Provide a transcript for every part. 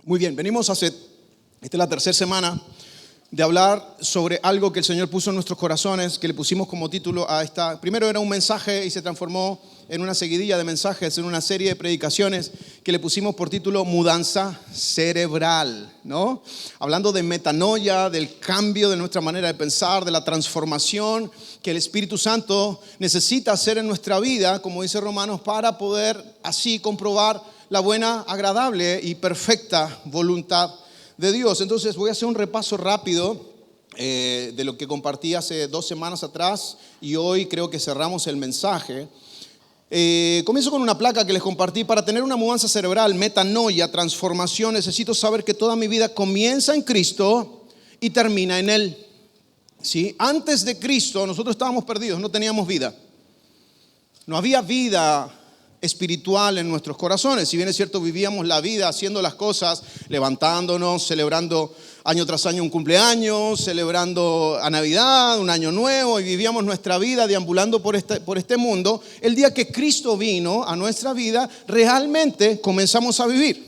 Muy bien, esta es la tercera semana de hablar sobre algo que el Señor puso en nuestros corazones, que le pusimos como título a esta. Primero era un mensaje y se transformó en una seguidilla de mensajes, en una serie de predicaciones que le pusimos por título Mudanza Cerebral, ¿no? Hablando de metanoia, del cambio de nuestra manera de pensar, de la transformación que el Espíritu Santo necesita hacer en nuestra vida, como dice Romanos, para poder así comprobar la buena, agradable y perfecta voluntad de Dios. Entonces voy a hacer un repaso rápido de lo que compartí hace 2 semanas atrás y hoy creo que cerramos el mensaje. Comienzo con una placa que les compartí. Para tener una mudanza cerebral, metanoia, transformación, necesito saber que toda mi vida comienza en Cristo y termina en Él. ¿Sí? Antes de Cristo nosotros estábamos perdidos, no teníamos vida. No había vida espiritual en nuestros corazones. Si bien es cierto, vivíamos la vida haciendo las cosas, levantándonos, celebrando año tras año un cumpleaños, celebrando a Navidad, un año nuevo, y vivíamos nuestra vida deambulando por este mundo. El día que Cristo vino a nuestra vida, realmente comenzamos a vivir.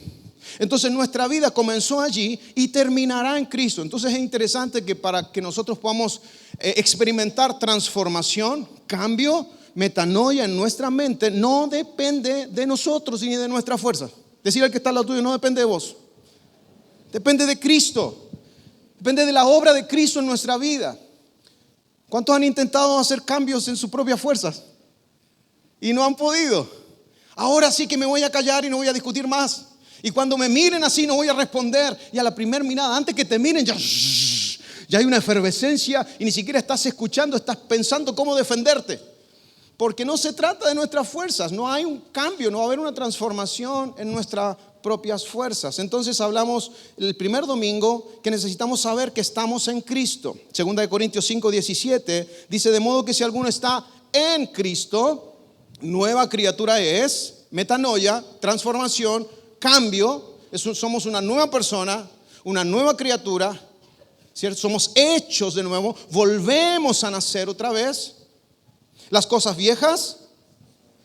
Entonces nuestra vida comenzó allí y terminará en Cristo. Entonces es interesante que para que nosotros podamos experimentar transformación, cambio, metanoia en nuestra mente, no depende de nosotros ni de nuestra fuerza. Decir al que está al lado tuyo, no depende de vos. Depende de Cristo. Depende de la obra de Cristo en nuestra vida. ¿Cuántos han intentado hacer cambios en sus propias fuerzas y no han podido? Ahora sí que me voy a callar y no voy a discutir más. Y cuando me miren así no voy a responder. Y a la primera mirada, antes que te miren, ya hay una efervescencia y ni siquiera estás escuchando, estás pensando cómo defenderte. Porque no se trata de nuestras fuerzas, no hay un cambio, no va a haber una transformación en nuestras propias fuerzas. Entonces hablamos el primer domingo que necesitamos saber que estamos en Cristo. 2 Corintios 5:17 dice: de modo que si alguno está en Cristo, nueva criatura es, metanoia, transformación, cambio. Somos una nueva persona, una nueva criatura, ¿cierto? Somos hechos de nuevo, volvemos a nacer otra vez. Las cosas viejas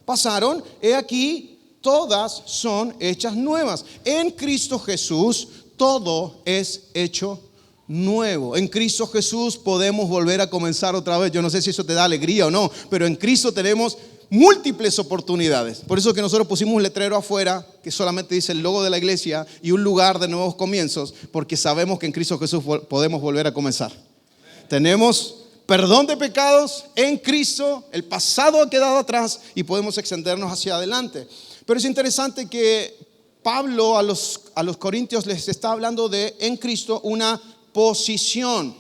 pasaron, he aquí, todas son hechas nuevas. En Cristo Jesús todo es hecho nuevo. En Cristo Jesús podemos volver a comenzar otra vez. Yo no sé si eso te da alegría o no, pero en Cristo tenemos múltiples oportunidades. Por eso que nosotros pusimos un letrero afuera que solamente dice el logo de la iglesia y un lugar de nuevos comienzos, porque sabemos que en Cristo Jesús podemos volver a comenzar. Tenemos perdón de pecados en Cristo, el pasado ha quedado atrás y podemos extendernos hacia adelante. Pero es interesante que Pablo a los corintios les está hablando de en Cristo una posición,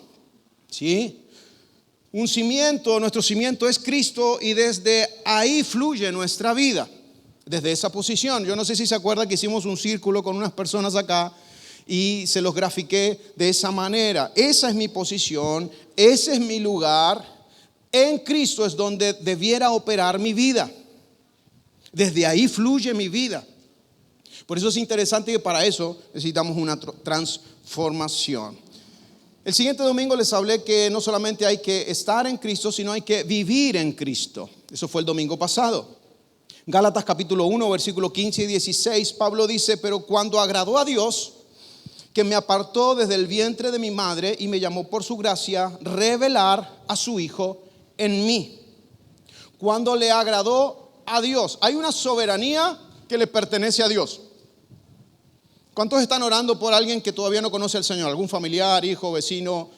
¿sí? Un cimiento, nuestro cimiento es Cristo y desde ahí fluye nuestra vida, desde esa posición. Yo no sé si se acuerdan que hicimos un círculo con unas personas acá y se los grafiqué de esa manera. Esa es mi posición, ese es mi lugar. En Cristo es donde debiera operar mi vida. Desde ahí fluye mi vida. Por eso es interesante que para eso necesitamos una transformación. El siguiente domingo les hablé que no solamente hay que estar en Cristo, sino hay que vivir en Cristo. Eso fue el domingo pasado. Gálatas capítulo 1, versículo 15 y 16, Pablo dice: pero cuando agradó a Dios, que me apartó desde el vientre de mi madre y me llamó por su gracia, revelar a su Hijo en mí. Cuando le agradó a Dios, hay una soberanía que le pertenece a Dios. ¿Cuántos están orando por alguien que todavía no conoce al Señor? ¿Algún familiar, hijo, vecino?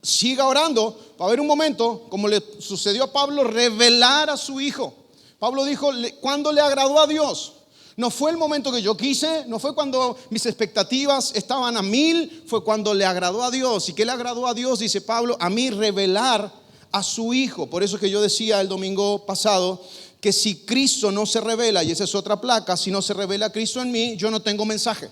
Siga orando. Va a haber un momento, como le sucedió a Pablo, revelar a su Hijo. Pablo dijo, cuando le agradó a Dios. No fue el momento que yo quise, no fue cuando mis expectativas estaban a 1000, fue cuando le agradó a Dios. ¿Y qué le agradó a Dios? Dice Pablo, a mí revelar a su Hijo. Por eso es que yo decía el domingo pasado que si Cristo no se revela, y esa es otra placa, si no se revela Cristo en mí, yo no tengo mensaje.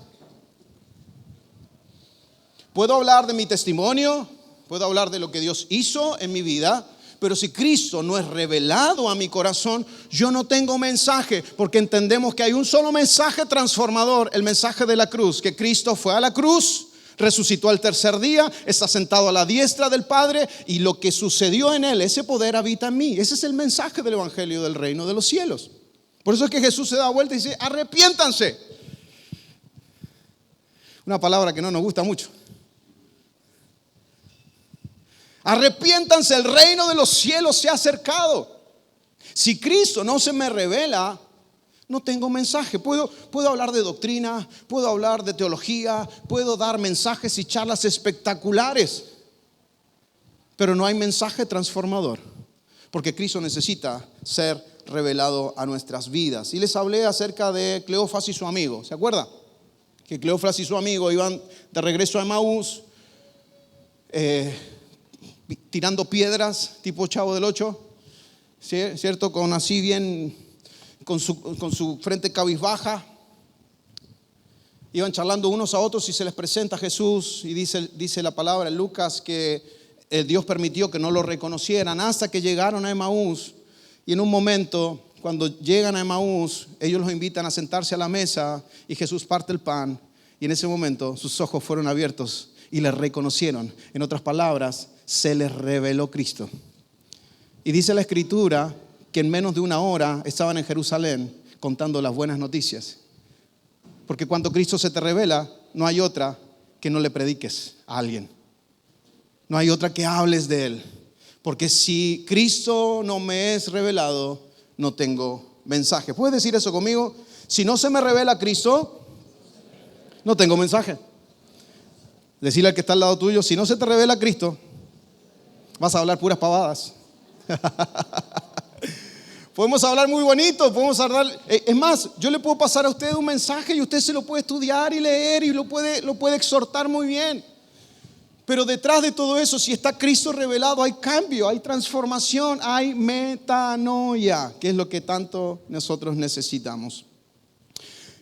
Puedo hablar de mi testimonio, puedo hablar de lo que Dios hizo en mi vida, pero si Cristo no es revelado a mi corazón, yo no tengo mensaje, porque entendemos que hay un solo mensaje transformador, el mensaje de la cruz, que Cristo fue a la cruz, resucitó al tercer día, está sentado a la diestra del Padre, y lo que sucedió en Él, ese poder habita en mí. Ese es el mensaje del Evangelio del Reino de los Cielos. Por eso es que Jesús se da vuelta y dice, arrepiéntanse. Una palabra que no nos gusta mucho. Arrepiéntanse, el reino de los cielos se ha acercado. Si Cristo no se me revela, no tengo mensaje. Puedo hablar de doctrina, puedo hablar de teología, puedo dar mensajes y charlas espectaculares, pero no hay mensaje transformador, porque Cristo necesita ser revelado a nuestras vidas. Y les hablé acerca de Cleofas y su amigo, ¿se acuerda? Que Cleofas y su amigo iban de regreso a Emaús, tirando piedras tipo Chavo del Ocho, ¿cierto? Con así bien, con su frente cabizbaja. Iban charlando unos a otros y se les presenta Jesús y dice la palabra en Lucas que Dios permitió que no lo reconocieran hasta que llegaron a Emaús. Y en un momento, cuando llegan a Emaús, ellos los invitan a sentarse a la mesa y Jesús parte el pan. Y en ese momento sus ojos fueron abiertos y le reconocieron. En otras palabras, se les reveló Cristo. Y dice la Escritura que en menos de una hora estaban en Jerusalén contando las buenas noticias. Porque cuando Cristo se te revela, no hay otra que no le prediques a alguien. No hay otra que hables de Él. Porque si Cristo no me es revelado, no tengo mensaje. ¿Puedes decir eso conmigo? Si no se me revela Cristo, no tengo mensaje. Decirle al que está al lado tuyo, si no se te revela Cristo, vas a hablar puras pavadas. Podemos hablar muy bonito, podemos hablar. Es más, yo le puedo pasar a usted un mensaje y usted se lo puede estudiar y leer y lo puede exhortar muy bien. Pero detrás de todo eso, si está Cristo revelado, hay cambio, hay transformación, hay metanoia, que es lo que tanto nosotros necesitamos.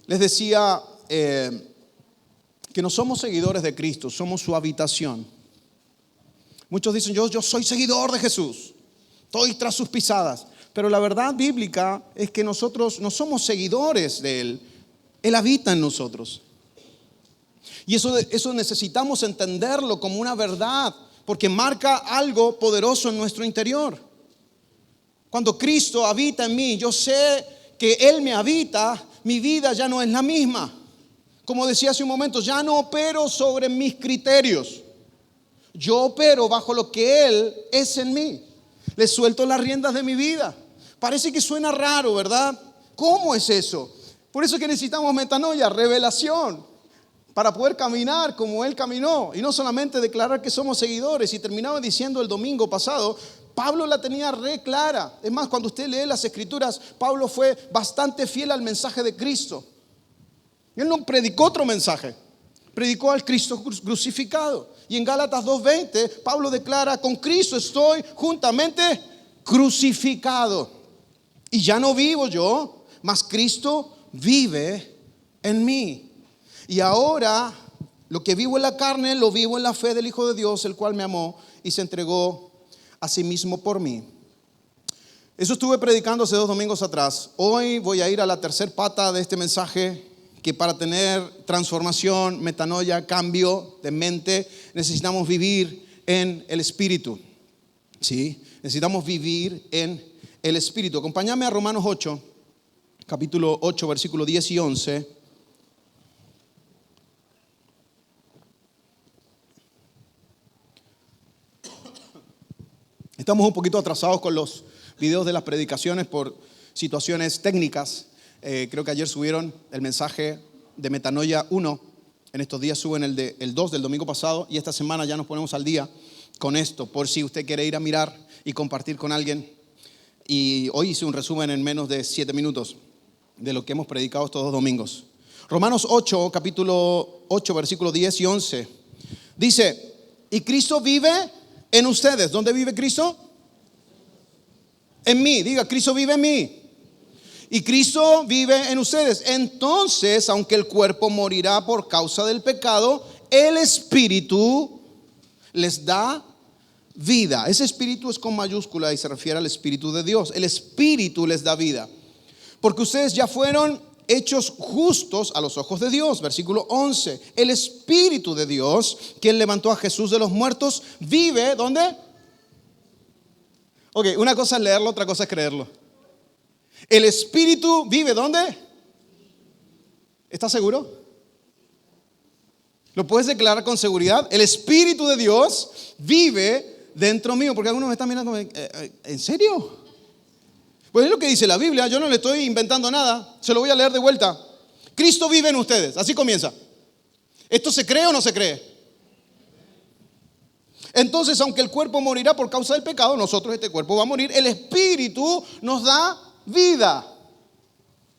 Les decía que no somos seguidores de Cristo, somos su habitación. Muchos dicen, yo soy seguidor de Jesús, estoy tras sus pisadas. Pero la verdad bíblica es que nosotros no somos seguidores de Él, Él habita en nosotros. Y eso necesitamos entenderlo como una verdad, porque marca algo poderoso en nuestro interior. Cuando Cristo habita en mí, yo sé que Él me habita, mi vida ya no es la misma. Como decía hace un momento, ya no opero sobre mis criterios. Yo opero bajo lo que Él es en mí. Le suelto las riendas de mi vida. Parece que suena raro, ¿verdad? ¿Cómo es eso? Por eso es que necesitamos metanoia, revelación, para poder caminar como Él caminó. Y no solamente declarar que somos seguidores. Y terminaba diciendo el domingo pasado, Pablo la tenía re clara. Es más, cuando usted lee las Escrituras, Pablo fue bastante fiel al mensaje de Cristo. Él no predicó otro mensaje, predicó al Cristo crucificado. Y en Gálatas 2:20, Pablo declara, con Cristo estoy juntamente crucificado. Y ya no vivo yo, mas Cristo vive en mí. Y ahora lo que vivo en la carne, lo vivo en la fe del Hijo de Dios, el cual me amó y se entregó a sí mismo por mí. Eso estuve predicando hace 2 domingos atrás. Hoy voy a ir a la tercer pata de este mensaje, que para tener transformación, metanoia, cambio de mente, necesitamos vivir en el Espíritu. ¿Sí? Necesitamos vivir en el Espíritu. Acompáñame a Romanos 8, capítulo 8, versículo 10 y 11. Estamos un poquito atrasados con los videos de las predicaciones por situaciones técnicas. Creo que ayer subieron el mensaje de Metanoia 1. En estos días suben el 2 del domingo pasado. Y esta semana ya nos ponemos al día con esto, por si usted quiere ir a mirar y compartir con alguien. Y hoy hice un resumen en menos de 7 minutos de lo que hemos predicado estos 2 domingos. Romanos 8, capítulo 8, versículos 10 y 11. Dice, y Cristo vive en ustedes. ¿Dónde vive Cristo? En mí. Diga, Cristo vive en mí. Y Cristo vive en ustedes. Entonces, aunque el cuerpo morirá por causa del pecado, el Espíritu les da vida. Ese Espíritu es con mayúscula y se refiere al Espíritu de Dios. El Espíritu les da vida. Porque ustedes ya fueron hechos justos a los ojos de Dios. Versículo 11. El Espíritu de Dios, quien levantó a Jesús de los muertos, vive, ¿dónde? Ok, una cosa es leerlo, otra cosa es creerlo. El Espíritu vive ¿dónde? ¿Estás seguro? ¿Lo puedes declarar con seguridad? El Espíritu de Dios vive dentro mío. Porque algunos me están mirando, ¿en serio? Pues es lo que dice la Biblia. Yo no le estoy inventando nada. Se lo voy a leer de vuelta. Cristo vive en ustedes. Así comienza. ¿Esto se cree o no se cree? Entonces, aunque el cuerpo morirá por causa del pecado, nosotros este cuerpo va a morir. El Espíritu nos da vida.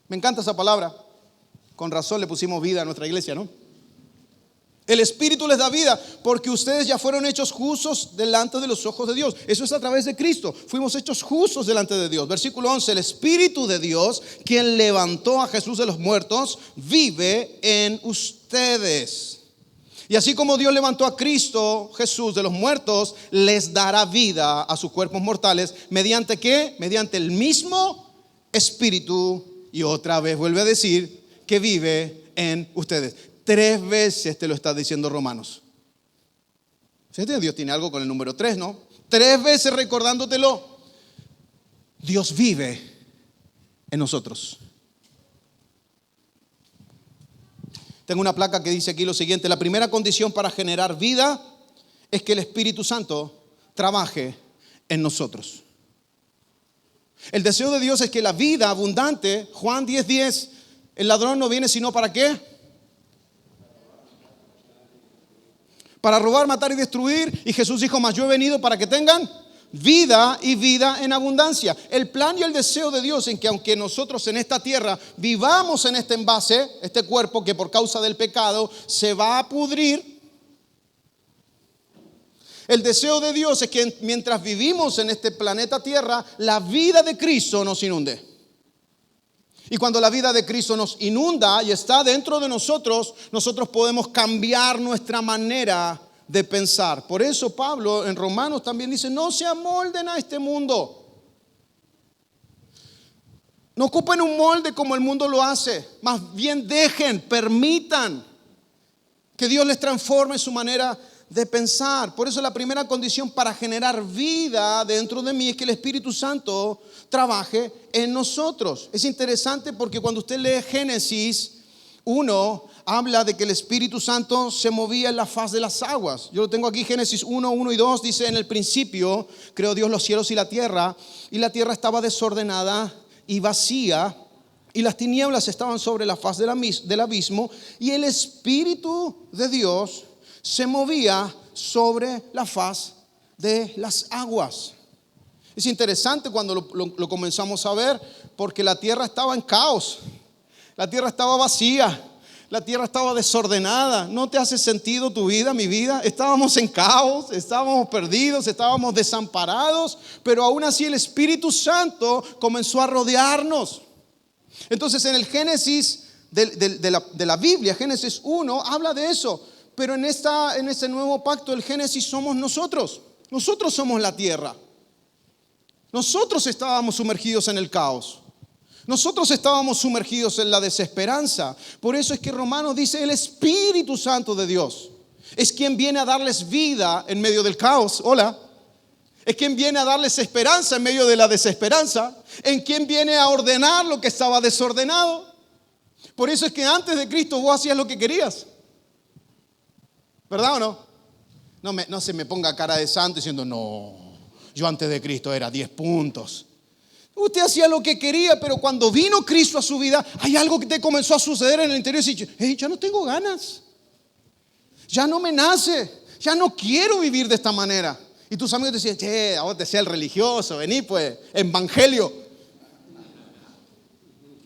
Me encanta esa palabra. Con razón le pusimos vida a nuestra iglesia, ¿no? El Espíritu les da vida porque ustedes ya fueron hechos justos delante de los ojos de Dios. Eso es a través de Cristo. Fuimos hechos justos delante de Dios. Versículo 11. El Espíritu de Dios, quien levantó a Jesús de los muertos, vive en ustedes. Y así como Dios levantó a Cristo Jesús de los muertos, les dará vida a sus cuerpos mortales. ¿Mediante qué? Mediante el mismo Espíritu. Y otra vez vuelve a decir que vive en ustedes. 3 veces te lo está diciendo Romanos. Fíjate, Dios tiene algo con el número 3, ¿no? 3 veces recordándotelo. Dios vive en nosotros. Tengo una placa que dice aquí lo siguiente: la primera condición para generar vida es que el Espíritu Santo trabaje en nosotros. El deseo de Dios es que la vida abundante, Juan 10:10, el ladrón no viene sino ¿para qué? Para robar, matar y destruir. Y Jesús dijo, mas yo he venido para que tengan vida y vida en abundancia. El plan y el deseo de Dios en que aunque nosotros en esta tierra vivamos en este envase, este cuerpo que por causa del pecado se va a pudrir, el deseo de Dios es que mientras vivimos en este planeta Tierra, la vida de Cristo nos inunde. Y cuando la vida de Cristo nos inunda y está dentro de nosotros, nosotros podemos cambiar nuestra manera de pensar. Por eso Pablo en Romanos también dice, no se amolden a este mundo. No ocupen un molde como el mundo lo hace. Más bien permitan que Dios les transforme su manera de pensar. Por eso la primera condición para generar vida dentro de mí es que el Espíritu Santo trabaje en nosotros. Es interesante porque cuando usted lee Génesis 1, habla de que el Espíritu Santo se movía en la faz de las aguas. Yo lo tengo aquí, Génesis 1, 1 y 2, dice, en el principio creó Dios los cielos y la tierra estaba desordenada y vacía, y las tinieblas estaban sobre la faz del abismo, y el Espíritu de Dios se movía sobre la faz de las aguas. Es interesante cuando lo comenzamos a ver, porque la tierra estaba en caos, la tierra estaba vacía, la tierra estaba desordenada. ¿No te hace sentido tu vida, mi vida? Estábamos en caos, estábamos perdidos, estábamos desamparados, pero aún así el Espíritu Santo comenzó a rodearnos. Entonces en el Génesis de la Biblia, Génesis 1, habla de eso. Pero en este nuevo pacto, el Génesis, somos nosotros. Nosotros somos la tierra. Nosotros estábamos sumergidos en el caos. Nosotros estábamos sumergidos en la desesperanza. Por eso es que Romanos dice, el Espíritu Santo de Dios es quien viene a darles vida en medio del caos. Hola. Es quien viene a darles esperanza en medio de la desesperanza. En quien viene a ordenar lo que estaba desordenado. Por eso es que antes de Cristo vos hacías lo que querías. ¿Verdad o no? No se me ponga cara de santo diciendo, no, yo antes de Cristo era 10 puntos. Usted hacía lo que quería, pero cuando vino Cristo a su vida, hay algo que te comenzó a suceder en el interior. Y dice, hey, ya no tengo ganas. Ya no me nace. Ya no quiero vivir de esta manera. Y tus amigos te decían, ahora te sea el religioso, vení pues, evangelio.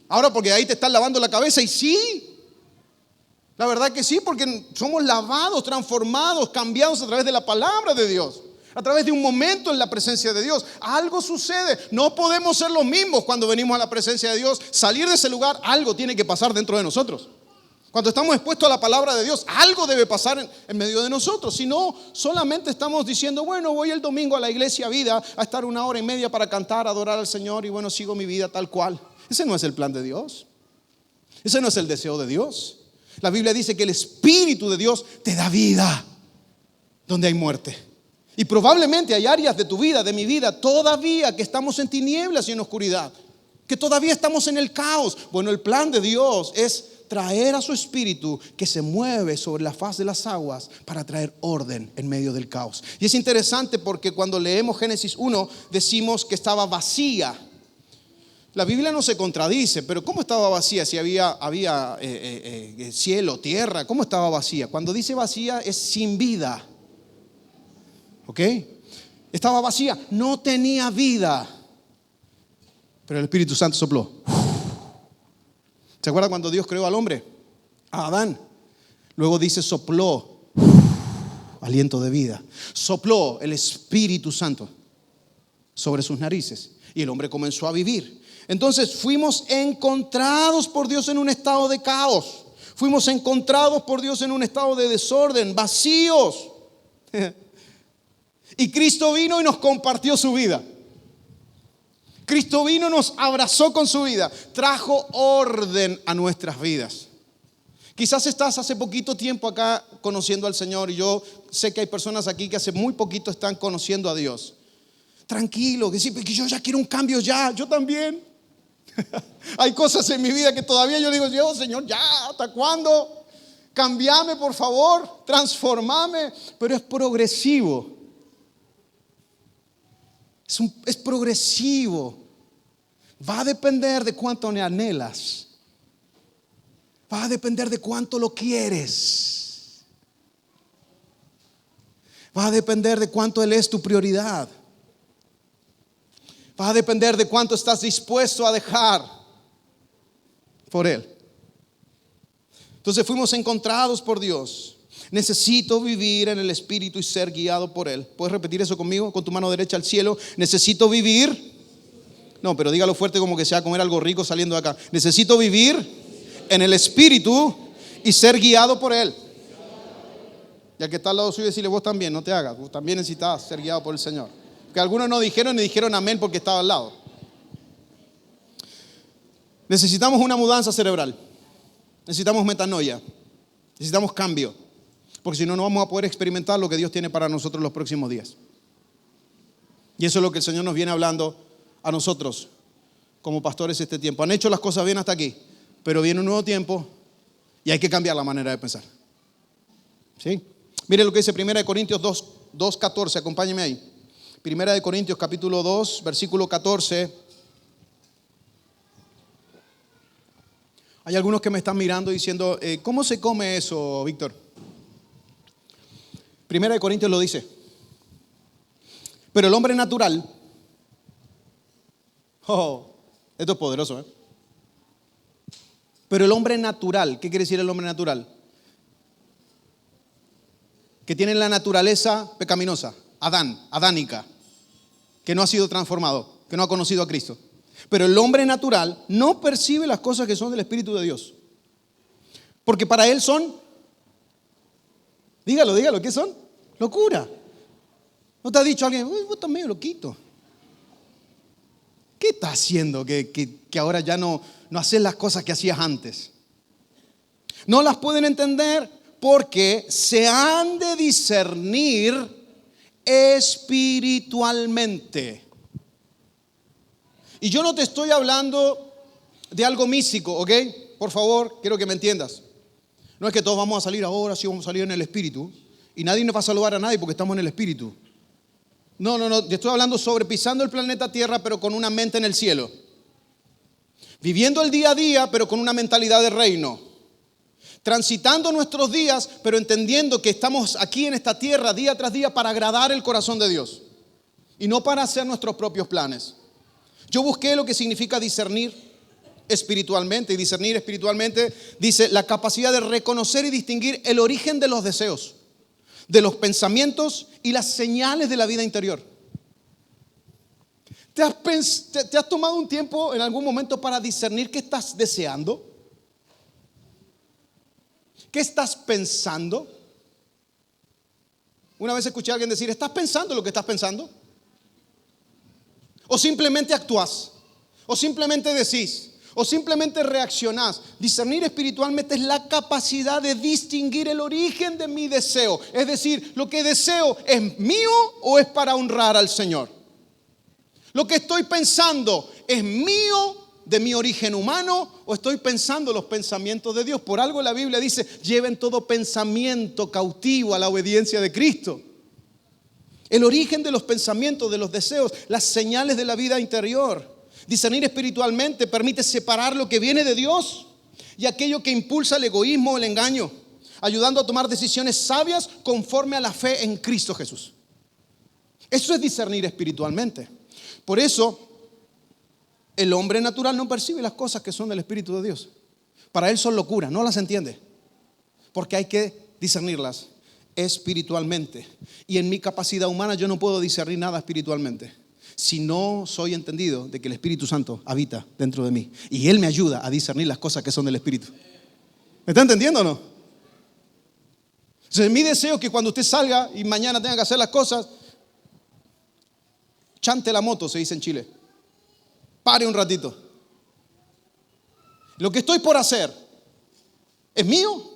Ahora porque ahí te están lavando la cabeza y sí. La verdad que sí, porque somos lavados, transformados, cambiados a través de la palabra de Dios, a través de un momento en la presencia de Dios. Algo sucede. No podemos ser los mismos cuando venimos a la presencia de Dios. Salir de ese lugar, algo tiene que pasar dentro de nosotros. Cuando estamos expuestos a la palabra de Dios, algo debe pasar en medio de nosotros. Si no, solamente estamos diciendo, bueno, voy el domingo a la iglesia Vida a estar 1 hora y media para cantar, adorar al Señor y bueno, sigo mi vida tal cual. Ese no es el plan de Dios. Ese no es el deseo de Dios. La Biblia dice que el Espíritu de Dios te da vida donde hay muerte. Y probablemente hay áreas de tu vida, de mi vida, todavía que estamos en tinieblas y en oscuridad. que todavía estamos en el caos. Bueno, el plan de Dios es traer a su espíritu que se mueve sobre la faz de las aguas para traer orden en medio del caos. Y es interesante porque cuando leemos Génesis 1 decimos que estaba vacía. La Biblia no se contradice, pero ¿cómo estaba vacía? Si había cielo, tierra, ¿cómo estaba vacía? Cuando dice vacía es sin vida. ¿Ok? Estaba vacía, no tenía vida. Pero el Espíritu Santo sopló. ¿Se acuerdan cuando Dios creó al hombre? A Adán. Luego dice sopló. Aliento de vida. Sopló el Espíritu Santo sobre sus narices. Y el hombre comenzó a vivir. Entonces fuimos encontrados por Dios en un estado de caos. Fuimos encontrados por Dios en un estado de desorden, vacíos. Y Cristo vino y nos compartió su vida. Cristo vino, nos abrazó con su vida, trajo orden a nuestras vidas. Quizás estás hace poquito tiempo acá conociendo al Señor y yo sé que hay personas aquí que hace muy poquito están conociendo a Dios. Tranquilo, que sí, porque yo ya quiero un cambio ya, yo también. Hay cosas en mi vida que todavía yo digo, Dios, Señor, ya, ¿hasta cuándo? Cambiame, por favor, transformame, pero es progresivo. Es progresivo. Va a depender de cuánto le anhelas. Va a depender de cuánto lo quieres. Va a depender de cuánto Él es tu prioridad. Va a depender de cuánto estás dispuesto a dejar por Él. Entonces fuimos encontrados por Dios. Necesito vivir en el Espíritu y ser guiado por Él. ¿Puedes repetir eso conmigo? Con tu mano derecha al cielo. Necesito vivir. No, pero dígalo fuerte como que sea comer algo rico saliendo de acá. Necesito vivir en el Espíritu y ser guiado por Él. Ya que está al lado suyo, decirle vos también, no te hagas. Vos también necesitas ser guiado por el Señor. Que algunos no dijeron ni dijeron amén porque estaba al lado. Necesitamos una mudanza cerebral. Necesitamos metanoia. Necesitamos cambio. Porque si no, no vamos a poder experimentar lo que Dios tiene para nosotros los próximos días. Y eso es lo que el Señor nos viene hablando a nosotros como pastores este tiempo. Han hecho las cosas bien hasta aquí, pero viene un nuevo tiempo y hay que cambiar la manera de pensar. ¿Sí? Mire lo que dice 1 Corintios 2:14, acompáñeme ahí. 1 Corintios capítulo 2, versículo 14. Hay algunos que me están mirando diciendo, ¿cómo se come eso, Víctor? 1 Corintios lo dice. Pero el hombre natural, esto es poderoso, Pero el hombre natural, ¿qué quiere decir el hombre natural? Que tiene la naturaleza pecaminosa, adánica, que no ha sido transformado, que no ha conocido a Cristo. Pero el hombre natural no percibe las cosas que son del Espíritu de Dios. Porque para él son, dígalo, ¿qué son? Locura. ¿No te ha dicho alguien, vos estás medio loquito? ¿Qué estás haciendo que ahora ya no haces las cosas que hacías antes? No las pueden entender porque se han de discernir espiritualmente. Y yo no te estoy hablando de algo místico, ¿ok? Por favor, quiero que me entiendas. No es que todos vamos a salir ahora, sí vamos a salir en el Espíritu y nadie nos va a saludar a nadie porque estamos en el Espíritu. No, yo estoy hablando sobre pisando el planeta Tierra pero con una mente en el cielo. Viviendo el día a día pero con una mentalidad de reino. Transitando nuestros días pero entendiendo que estamos aquí en esta tierra día tras día para agradar el corazón de Dios. Y no para hacer nuestros propios planes. Yo busqué lo que significa discernir espiritualmente. Y discernir espiritualmente dice la capacidad de reconocer y distinguir el origen de los deseos, de los pensamientos y las señales de la vida interior. ¿Te has tomado un tiempo en algún momento para discernir qué estás deseando? ¿Qué estás pensando? Una vez escuché a alguien decir, ¿estás pensando lo que estás pensando? O simplemente actúas, o simplemente decís, o simplemente reaccionás. Discernir espiritualmente es la capacidad de distinguir el origen de mi deseo. Es decir, lo que deseo es mío o es para honrar al Señor. Lo que estoy pensando es mío de mi origen humano o estoy pensando los pensamientos de Dios? Por algo la Biblia dice, lleven todo pensamiento cautivo a la obediencia de Cristo. El origen de los pensamientos, de los deseos, las señales de la vida interior. Discernir espiritualmente permite separar lo que viene de Dios y aquello que impulsa el egoísmo o el engaño, ayudando a tomar decisiones sabias conforme a la fe en Cristo Jesús. Eso es discernir espiritualmente. Por eso, el hombre natural no percibe las cosas que son del Espíritu de Dios. Para él son locura, no las entiende. Porque hay que discernirlas espiritualmente. Y en mi capacidad humana yo no puedo discernir nada espiritualmente si no soy entendido de que el Espíritu Santo habita dentro de mí. Y Él me ayuda a discernir las cosas que son del Espíritu. ¿Me está entendiendo o no? Entonces, mi deseo es que cuando usted salga y mañana tenga que hacer las cosas, chante la moto, se dice en Chile. Pare un ratito. Lo que estoy por hacer, ¿es mío?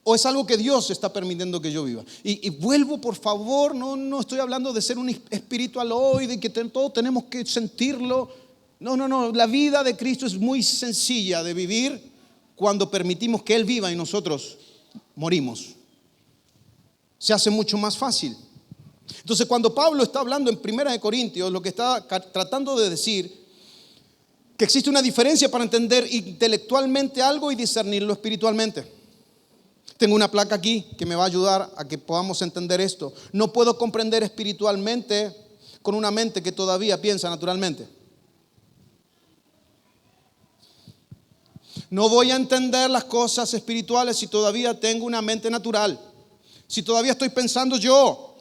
¿O es algo que Dios está permitiendo que yo viva? Y vuelvo, por favor, no estoy hablando de ser un espiritualoide, que todos tenemos que sentirlo. No, la vida de Cristo es muy sencilla de vivir cuando permitimos que Él viva y nosotros morimos. Se hace mucho más fácil. Entonces, cuando Pablo está hablando en 1 Corintios, lo que está tratando de decir, que existe una diferencia para entender intelectualmente algo y discernirlo espiritualmente. Tengo una placa aquí que me va a ayudar a que podamos entender esto. No puedo comprender espiritualmente con una mente que todavía piensa naturalmente. No voy a entender las cosas espirituales si todavía tengo una mente natural. Si todavía estoy pensando yo.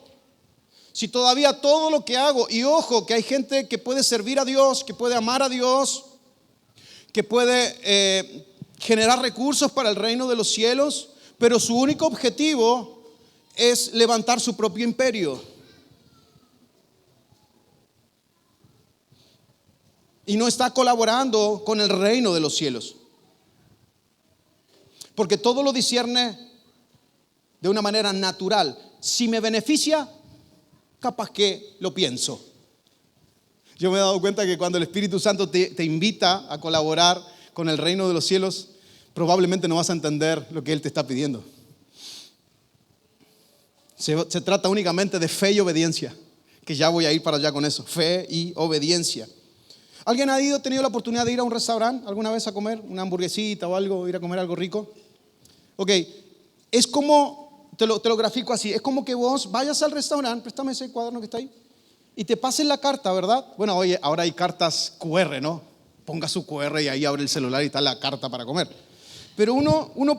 Si todavía todo lo que hago, y ojo, que hay gente que puede servir a Dios, que puede amar a Dios, que puede generar recursos para el reino de los cielos, pero su único objetivo es levantar su propio imperio. Y no está colaborando con el reino de los cielos. Porque todo lo discierne de una manera natural. Si me beneficia, capaz que lo pienso. Yo me he dado cuenta que cuando el Espíritu Santo te invita a colaborar con el reino de los cielos, probablemente no vas a entender lo que Él te está pidiendo. Se trata únicamente de fe y obediencia, que ya voy a ir para allá con eso, fe y obediencia. ¿Alguien ha tenido la oportunidad de ir a un restaurante alguna vez a comer una hamburguesita o algo, ir a comer algo rico? Ok, es como, te lo grafico así, es como que vos vayas al restaurante, préstame ese cuaderno que está ahí, y te pasen la carta, ¿verdad? Bueno, oye, ahora hay cartas QR, ¿no? Ponga su QR y ahí abre el celular y está la carta para comer. Pero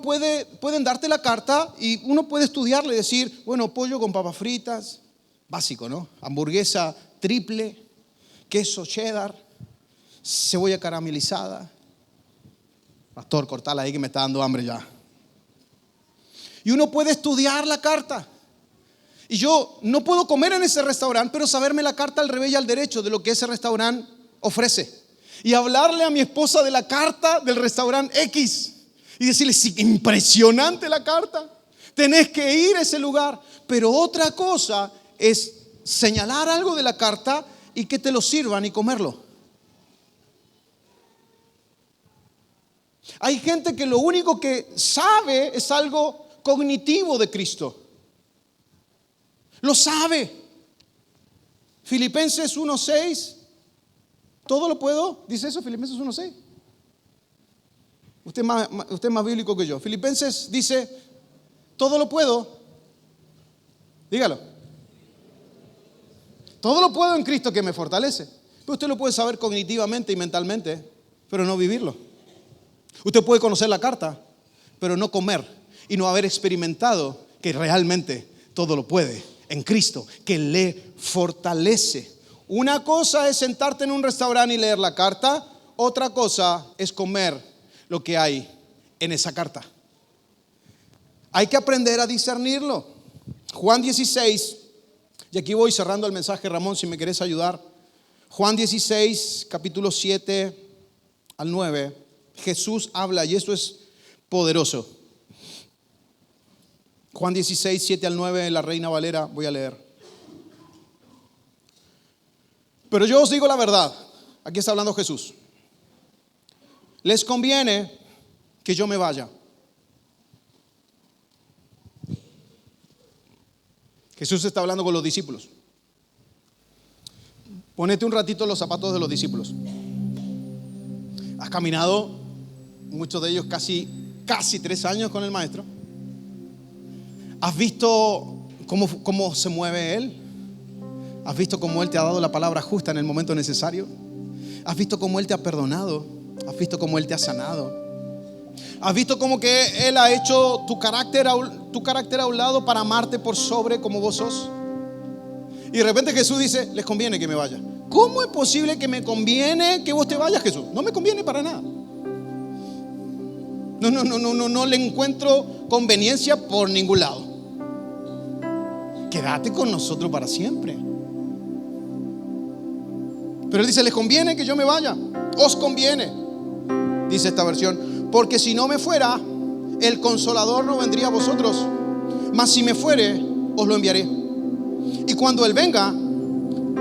pueden darte la carta y uno puede estudiarle y decir, bueno, pollo con papas fritas, básico, ¿no? Hamburguesa triple, queso cheddar, cebolla caramelizada. Pastor, cortala ahí que me está dando hambre ya. Y uno puede estudiar la carta. Y yo no puedo comer en ese restaurante, pero saberme la carta al revés y al derecho de lo que ese restaurante ofrece. Y hablarle a mi esposa de la carta del restaurante X. Y decirle, sí, impresionante la carta. Tenés que ir a ese lugar. Pero otra cosa es señalar algo de la carta y que te lo sirvan y comerlo. Hay gente que lo único que sabe es algo cognitivo de Cristo. Lo sabe. Filipenses 1:6. ¿Todo lo puedo? ¿Dice eso Filipenses 1:6? Usted es más bíblico que yo. Filipenses dice, todo lo puedo. Dígalo. Todo lo puedo en Cristo que me fortalece. Pero usted lo puede saber cognitivamente y mentalmente, pero no vivirlo. Usted puede conocer la carta, pero no comer y no haber experimentado que realmente todo lo puede en Cristo, que le fortalece. Una cosa es sentarte en un restaurante y leer la carta, otra cosa es comer lo que hay en esa carta. Hay que aprender a discernirlo. Juan 16, y aquí voy cerrando el mensaje, Ramón, si me querés ayudar. Juan 16, capítulo 7 al 9, Jesús habla y esto es poderoso. Juan 16, 7 al 9, la Reina Valera, voy a leer. Pero yo os digo la verdad, Aquí está hablando Jesús. Les conviene que yo me vaya. Jesús está hablando con los discípulos. Ponete un ratito en los zapatos de los discípulos. Has caminado, muchos de ellos casi 3 años con el maestro. Has visto cómo se mueve él. Has visto cómo él te ha dado la palabra justa en el momento necesario. Has visto cómo él te ha perdonado. Has visto cómo él te ha sanado. Has visto cómo que él ha hecho tu carácter a un lado para amarte por sobre como vos sos. Y de repente Jesús dice, les conviene que me vaya. ¿Cómo es posible que me conviene que vos te vayas, Jesús? No me conviene para nada. No le encuentro conveniencia por ningún lado. Quédate con nosotros para siempre. Pero él dice, les conviene que yo me vaya. Os conviene, dice esta versión, porque si no me fuera, el Consolador no vendría a vosotros, mas si me fuere, os lo enviaré. Y cuando él venga,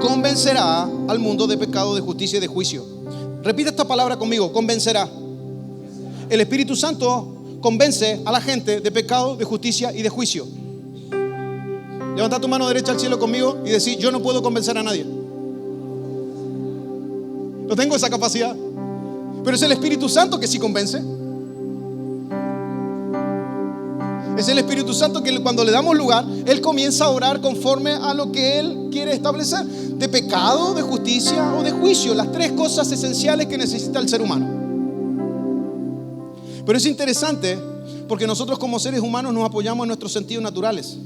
convencerá al mundo de pecado, de justicia y de juicio. Repite esta palabra conmigo, convencerá. El Espíritu Santo convence a la gente de pecado, de justicia y de juicio. Levanta tu mano derecha al cielo conmigo y decir, yo no puedo convencer a nadie. No tengo esa capacidad. Pero es el Espíritu Santo que sí convence. Es el Espíritu Santo que cuando le damos lugar, Él comienza a orar conforme a lo que Él quiere establecer. De pecado, de justicia o de juicio. Las 3 cosas esenciales que necesita el ser humano. Pero es interesante porque nosotros como seres humanos nos apoyamos en nuestros sentidos naturales.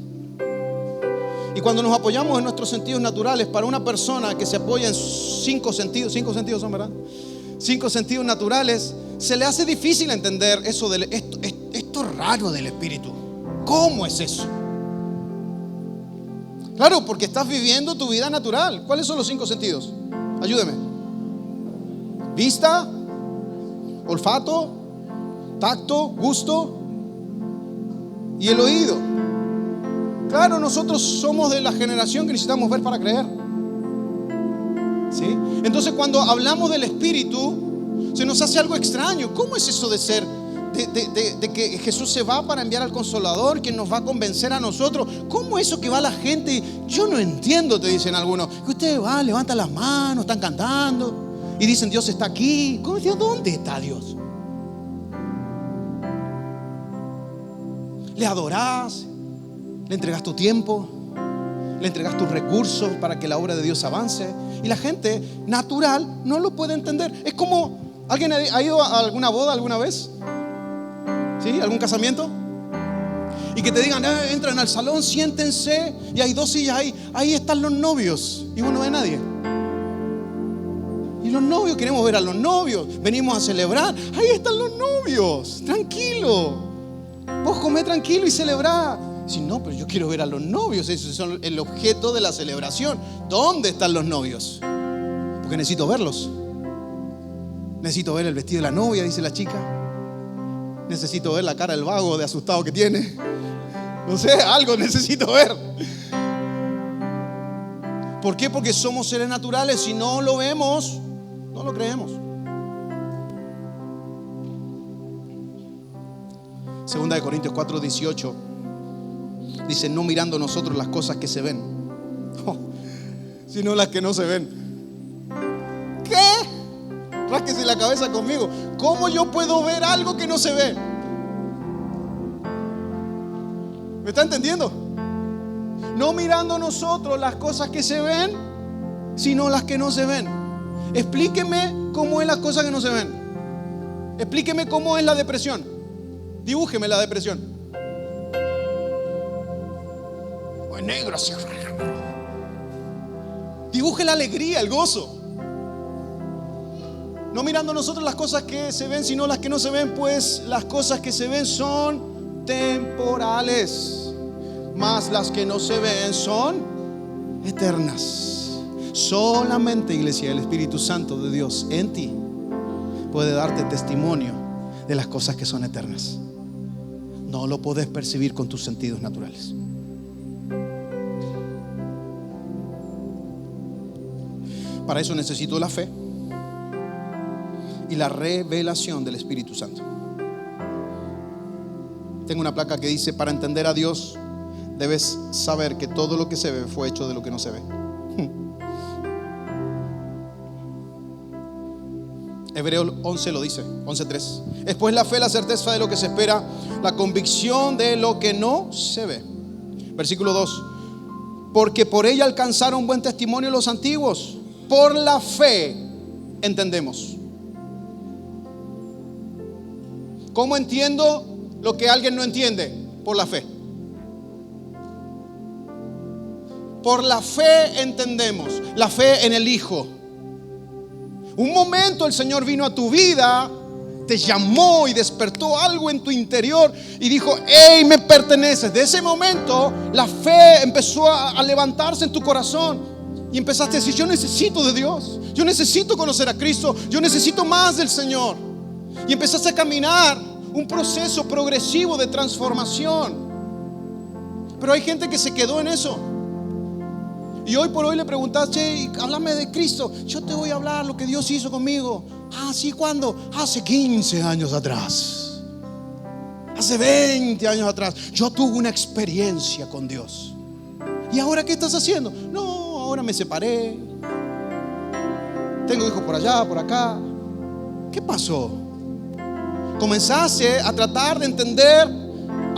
Y cuando nos apoyamos en nuestros sentidos naturales, para una persona que se apoya en 5 sentidos, 5 sentidos son, ¿verdad? 5 sentidos naturales, se le hace difícil entender eso esto raro del Espíritu. ¿Cómo es eso? Claro, porque estás viviendo tu vida natural. ¿Cuáles son los 5 sentidos? Ayúdeme. Vista, olfato, tacto, gusto y el oído. Claro, nosotros somos de la generación que necesitamos ver para creer. ¿Sí? Entonces cuando hablamos del Espíritu, se nos hace algo extraño. ¿Cómo es eso de ser, de que Jesús se va para enviar al Consolador, que nos va a convencer a nosotros? ¿Cómo eso que va la gente? Yo no entiendo, te dicen algunos. Que ustedes van, levantan las manos, están cantando y dicen Dios está aquí. ¿Cómo? ¿Dónde está Dios? Le adorás, le entregas tu tiempo, le entregas tus recursos para que la obra de Dios avance. Y la gente natural no lo puede entender. Es como, ¿alguien ha ido a alguna boda alguna vez? ¿Sí? ¿Algún casamiento? Y que te digan, entran al salón, siéntense, y hay 2 sillas ahí están los novios. Y vos no ves a nadie. Y los novios, queremos ver a los novios, venimos a celebrar. Ahí están los novios, tranquilo. Vos comé tranquilo y celebrá. Si no, pero yo quiero ver a los novios. Esos son el objeto de la celebración. ¿Dónde están los novios? Porque necesito verlos. Necesito ver el vestido de la novia, dice la chica. Necesito ver la cara del vago de asustado que tiene. No sé, algo necesito ver. ¿Por qué? Porque somos seres naturales. Si no lo vemos, no lo creemos. Segunda de Corintios 4:18 dice, no mirando nosotros las cosas que se ven, sino las que no se ven. ¿Qué? Rásquese la cabeza conmigo. ¿Cómo yo puedo ver algo que no se ve? ¿Me está entendiendo? No mirando nosotros las cosas que se ven, sino las que no se ven. Explíqueme cómo es las cosas que no se ven. Explíqueme cómo es la depresión. Dibújeme la depresión. O en negro así. Dibuje la alegría, el gozo. No mirando nosotros las cosas que se ven, sino las que no se ven, pues las cosas que se ven son temporales, mas las que no se ven son eternas. Solamente, iglesia, el Espíritu Santo de Dios en ti puede darte testimonio de las cosas que son eternas. No lo podés percibir con tus sentidos naturales. Para eso necesito la fe. y la revelación del Espíritu Santo. Tengo una placa que dice: para entender a Dios debes saber que todo lo que se ve fue hecho de lo que no se ve. Hebreos 11 lo dice, 11:3. Es pues la fe, la certeza de lo que se espera, la convicción de lo que no se ve. Versículo 2. Porque por ella alcanzaron buen testimonio los antiguos. Por la fe entendemos. ¿Cómo entiendo lo que alguien no entiende? Por la fe. Por la fe entendemos. La fe en el Hijo. Un momento el Señor vino a tu vida, te llamó y despertó algo en tu interior y dijo: hey, me perteneces. De ese momento la fe empezó a levantarse en tu corazón y empezaste a decir: yo necesito de Dios, yo necesito conocer a Cristo, yo necesito más del Señor. Y empezaste a caminar un proceso progresivo de transformación. Pero hay gente que se quedó en eso. Y hoy por hoy le preguntas: che, háblame de Cristo. Yo te voy a hablar lo que Dios hizo conmigo. Ah, ¿sí? ¿Cuándo? Hace 15 años atrás. Hace 20 años atrás. Yo tuve una experiencia con Dios. ¿Y ahora qué estás haciendo? No, ahora me separé. Tengo hijos por allá, por acá. ¿Qué pasó? Comenzaste a tratar de entender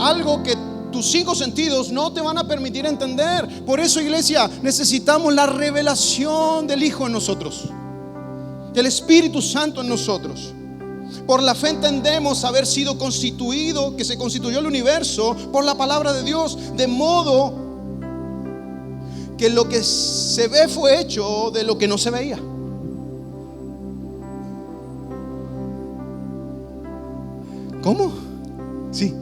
algo que tus 5 sentidos no te van a permitir entender. Por eso, iglesia, necesitamos la revelación del Hijo en nosotros, del Espíritu Santo en nosotros. Por la fe entendemos haber sido constituido, que se constituyó el universo por la palabra de Dios, de modo que lo que se ve fue hecho de lo que no se veía. ¿Cómo? Sí.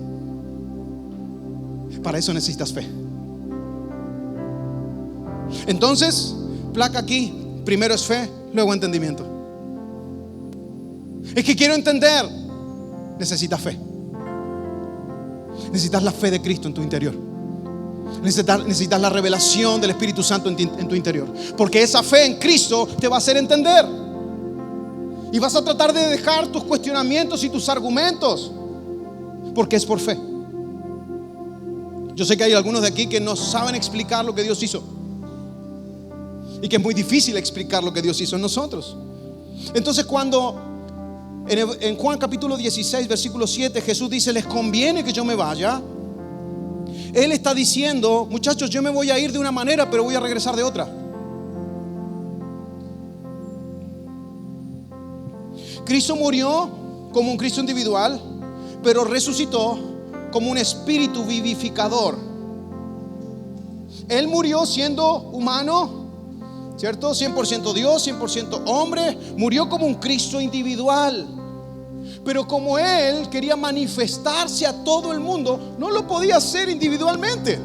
Para eso necesitas fe. Entonces, placa aquí: primero es fe, luego entendimiento. Es que quiero entender. Necesitas fe. Necesitas la fe de Cristo en tu interior. Necesitas la revelación del Espíritu Santo en tu interior. Porque esa fe en Cristo te va a hacer entender. Y vas a tratar de dejar tus cuestionamientos y tus argumentos, porque es por fe. Yo sé que hay algunos de aquí que no saben explicar lo que Dios hizo, y que es muy difícil explicar lo que Dios hizo en nosotros. Entonces, cuando en Juan capítulo 16 versículo 7 Jesús dice: les conviene que yo me vaya, Él está diciendo: muchachos, yo me voy a ir de una manera, pero voy a regresar de otra. Cristo murió como un Cristo individual, pero resucitó como un espíritu vivificador. Él murió siendo humano, ¿cierto? 100% Dios, 100% hombre. Murió como un Cristo individual. Pero como Él quería manifestarse a todo el mundo, no lo podía hacer individualmente.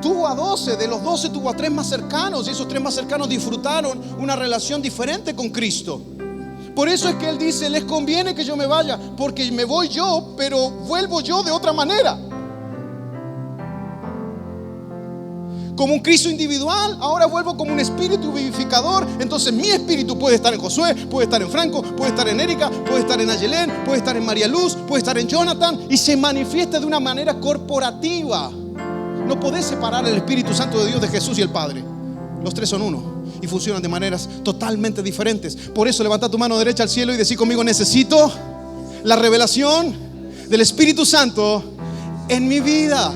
Tuvo a 12, de los 12 tuvo a 3 más cercanos, y esos 3 más cercanos disfrutaron una relación diferente con Cristo. Por eso es que Él dice: les conviene que yo me vaya, porque me voy yo, pero vuelvo yo de otra manera. Como un Cristo individual, ahora vuelvo como un espíritu vivificador. Entonces mi espíritu puede estar en Josué, puede estar en Franco, puede estar en Erika, puede estar en Ayelén, puede estar en María Luz, puede estar en Jonathan, y se manifiesta de una manera corporativa. No podés separar el Espíritu Santo de Dios de Jesús y el Padre. Los 3 son uno y funcionan de maneras totalmente diferentes. Por eso levanta tu mano derecha al cielo y decí conmigo: necesito la revelación del Espíritu Santo en mi vida.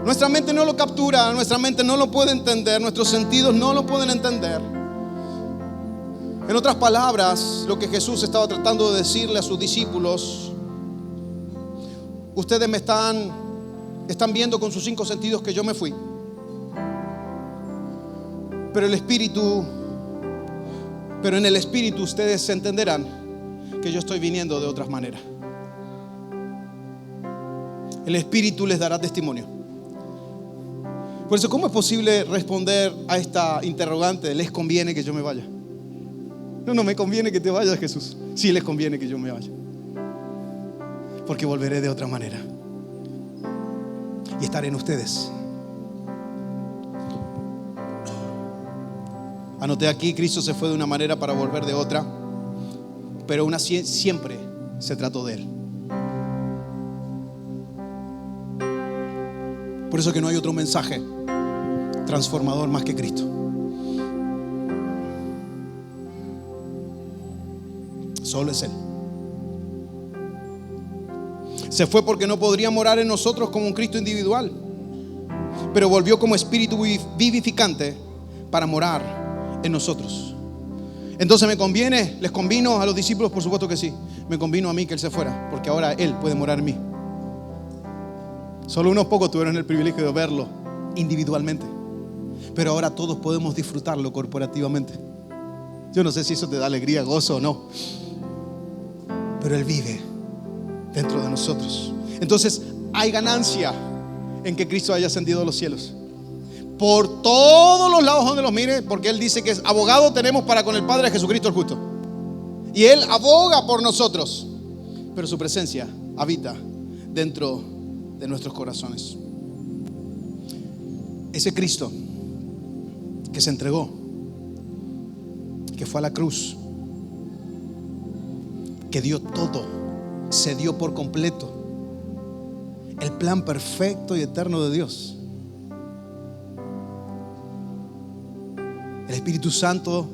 Nuestra mente no lo captura, nuestra mente no lo puede entender, nuestros sentidos no lo pueden entender. En otras palabras, lo que Jesús estaba tratando de decirle a sus discípulos: ustedes me están viendo con sus 5 sentidos que yo me fui, pero en el Espíritu ustedes entenderán que yo estoy viniendo de otras maneras. El Espíritu les dará testimonio. Por eso, ¿cómo es posible responder a esta interrogante? ¿Les conviene que yo me vaya? No me conviene que te vayas, Jesús. Sí, les conviene que yo me vaya, porque volveré de otra manera y estaré en ustedes. Anoté aquí, Cristo se fue de una manera para volver de otra, pero aún así siempre se trató de Él. Por eso que no hay otro mensaje transformador más que Cristo. Solo es Él. Se fue porque no podría morar en nosotros como un Cristo individual, pero volvió como espíritu vivificante para morar en nosotros. Entonces les convino a los discípulos, por supuesto que sí. Me convino a mí que Él se fuera, porque ahora Él puede morar en mí. Solo unos pocos tuvieron el privilegio de verlo individualmente, pero ahora todos podemos disfrutarlo corporativamente. Yo no sé si eso te da alegría, gozo o no, pero Él vive dentro de nosotros. Entonces hay ganancia en que Cristo haya ascendido a los cielos, por todos los lados donde los mire, porque Él dice que es abogado tenemos para con el Padre, Jesucristo el justo, y Él aboga por nosotros, pero su presencia habita dentro de nuestros corazones. Ese Cristo que se entregó, que fue a la cruz, que dio todo, se dio por completo, el plan perfecto y eterno de Dios. El Espíritu Santo,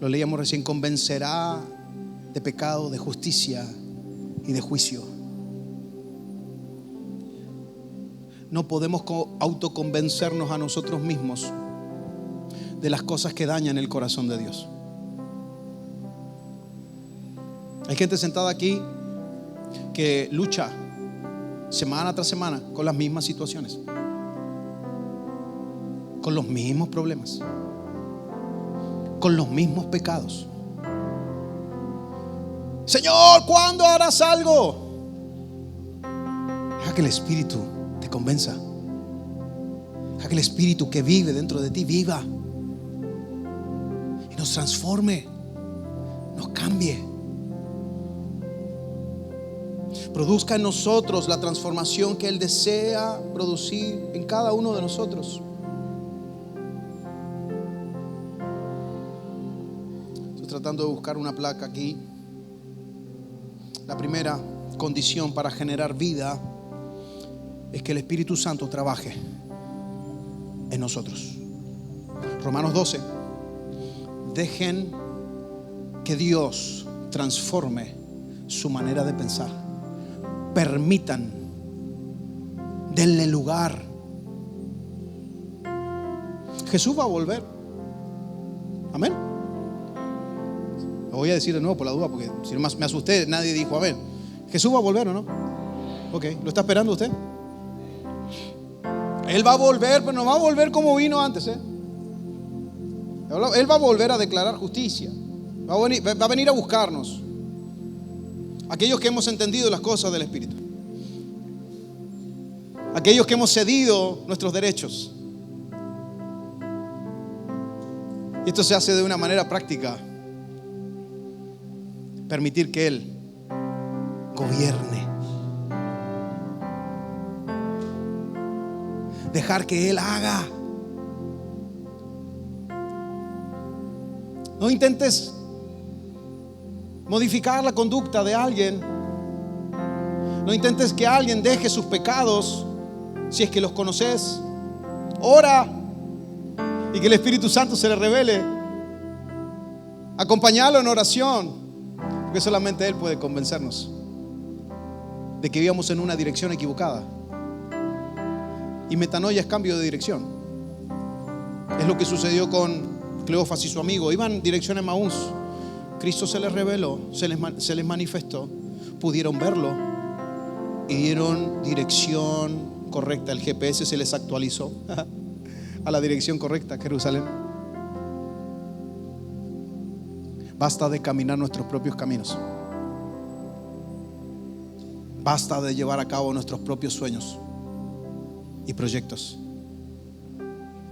lo leíamos recién, convencerá de pecado, de justicia y de juicio. No podemos autoconvencernos a nosotros mismos de las cosas que dañan el corazón de Dios. Hay gente sentada aquí que lucha semana tras semana con las mismas situaciones, con los mismos problemas, con los mismos pecados. Señor, ¿cuándo harás algo? Deja que el Espíritu te convenza. Deja que el Espíritu que vive dentro de ti viva y nos transforme, nos cambie, produzca en nosotros la transformación que Él desea producir en cada uno de nosotros. Estoy tratando de buscar una placa aquí. La primera condición para generar vida es que el Espíritu Santo trabaje en nosotros. Romanos 12. Dejen que Dios transforme su manera de pensar. Permitan, denle lugar. Jesús va a volver. Amén. Lo voy a decir de nuevo por la duda, porque si no me asusté, nadie dijo amén. Jesús va a volver, ¿o no? Ok, ¿lo está esperando usted? Él va a volver, pero no va a volver como vino antes, ¿eh? Él va a volver a declarar justicia. Va a venir a buscarnos, aquellos que hemos entendido las cosas del Espíritu, aquellos que hemos cedido nuestros derechos. Y esto se hace de una manera práctica. Permitir que Él gobierne. Dejar que Él haga. No intentes modificar la conducta de alguien. No intentes que alguien deje sus pecados si es que los conoces. Ora y que el Espíritu Santo se le revele. Acompañalo en oración, porque solamente Él puede convencernos de que íbamos en una dirección equivocada. Y metanoia es cambio de dirección. Es lo que sucedió con Cleofas y su amigo. Iban en dirección a Emaús. Cristo se les reveló, se les manifestó, pudieron verlo y dieron dirección correcta. El GPS se les actualizó a la dirección correcta, Jerusalén. Basta de caminar nuestros propios caminos. Basta de llevar a cabo nuestros propios sueños y proyectos.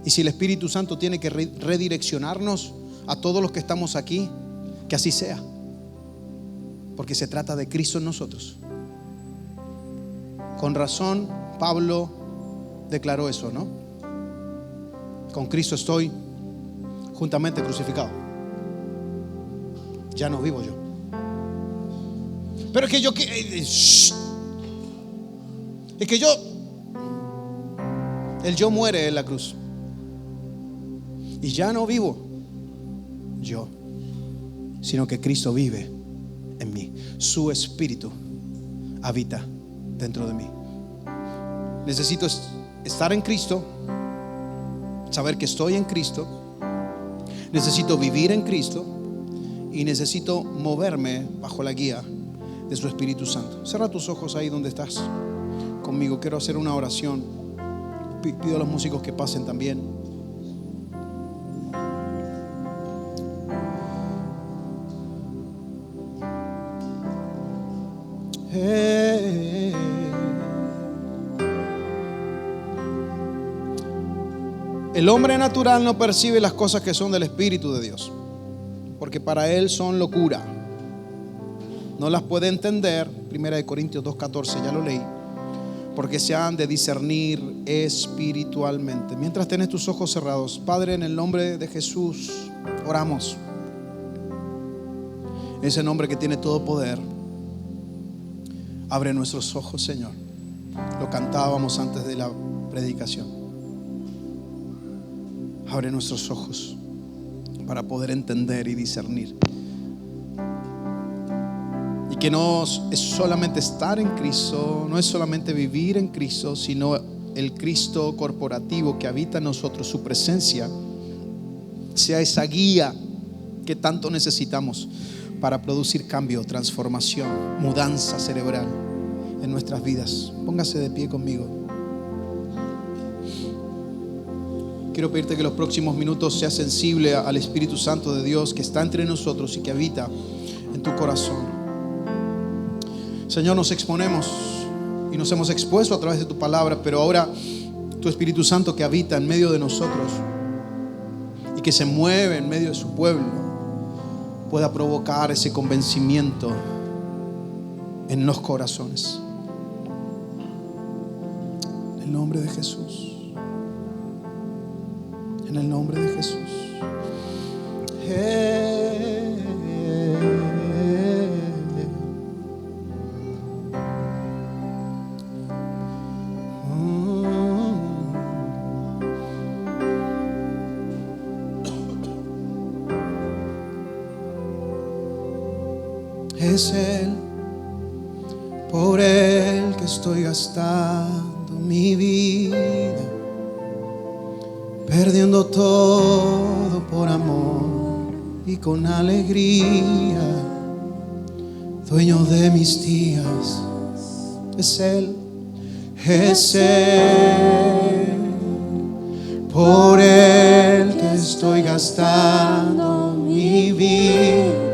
Y si el Espíritu Santo tiene que redireccionarnos a todos los que estamos aquí, que así sea, porque se trata de Cristo en nosotros. Con razón Pablo declaró eso, ¿no? Con Cristo estoy juntamente crucificado. Ya no vivo yo. Pero es que el yo muere en la cruz. Y ya no vivo yo, sino que Cristo vive en mí. Su espíritu habita dentro de mí. Necesito estar en Cristo, saber que estoy en Cristo. Necesito vivir en Cristo y necesito moverme bajo la guía de su Espíritu Santo. Cierra tus ojos ahí donde estás conmigo. Quiero hacer una oración. Pido a los músicos que pasen también. El hombre natural no percibe las cosas que son del Espíritu de Dios, porque para él son locura. No las puede entender. 1 Corintios 2:14, ya lo leí. Porque se han de discernir espiritualmente. Mientras tenés tus ojos cerrados, Padre, en el nombre de Jesús, oramos. Ese nombre que tiene todo poder. Abre nuestros ojos, Señor. Lo cantábamos antes de la predicación. Abre nuestros ojos para poder entender y discernir. Y que no es solamente estar en Cristo, no es solamente vivir en Cristo, sino el Cristo corporativo que habita en nosotros, su presencia, sea esa guía que tanto necesitamos para producir cambio, transformación, mudanza cerebral en nuestras vidas. Póngase de pie conmigo. Quiero pedirte que los próximos minutos seas sensible al Espíritu Santo de Dios que está entre nosotros y que habita en tu corazón. Señor, nos exponemos y nos hemos expuesto a través de tu palabra, pero ahora tu Espíritu Santo que habita en medio de nosotros y que se mueve en medio de su pueblo pueda provocar ese convencimiento en los corazones. En el nombre de Jesús. En el nombre de Jesús. Es Él, por Él que estoy gastando mi vida, perdiendo todo por amor y con alegría, dueño de mis días. Es Él, por Él que estoy gastando mi vida,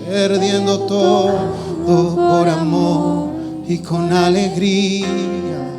perdiendo todo por amor y con alegría,